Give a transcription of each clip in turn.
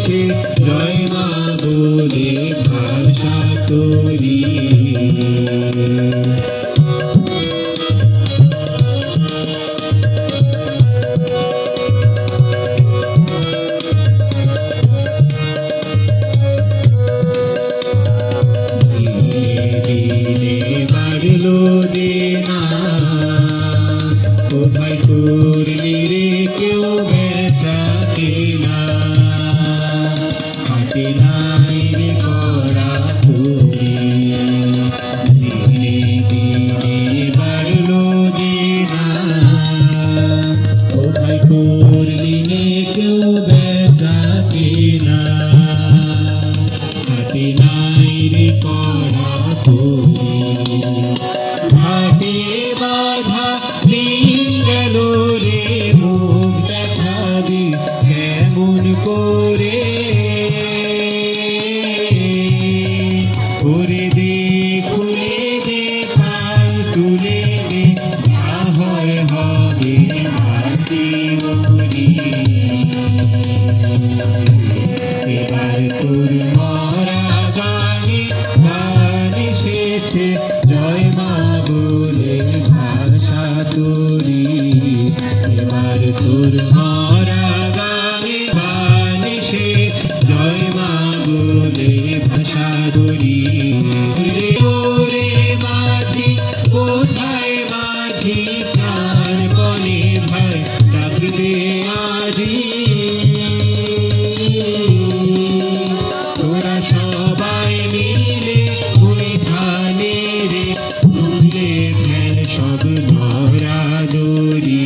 এসেছে জয় মা বলে ভাষা তোরি। বাড়লো দেনা কোথায় করলি রে কেউ বেচা কেনা, হাতে নাই রে করা তোরে। ধীরে ধীরে বাড়লো দেনা কোথায় করলি রে কেউ বেচা কেনা, হাতে নাই রে করা তোরে। ঘাটে বাধা দিন গেল রে মুখ দেখাবি কেমন করে, করে দে খুলে দে পাল তুলে দে যা হয় হবে ভাসি মরি। এবার তোর মরা গানে গান এসেছে জয় মা বলে ভাষা তোরি। এবার তোর মরা গানে গান এসেছে জয় মা বলে ভাষা তোরি। রে মাঝি কোথায় মাঝি প্রাণ বলে ভাই ডাকবে আজি। তোরা সবাই মিলে ওই ধানে রে ভুলে ফেল সব নরাদরি।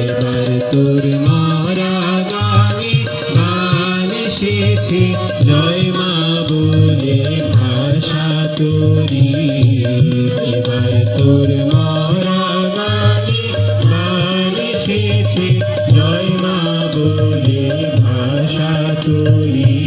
এবার তোর মরা গানে গান এসেছে জয় মা বলে ভাষা তোরি। এবার তোর মরা গানে গান এসেছে জয় মা বলে ভাষা তোরি।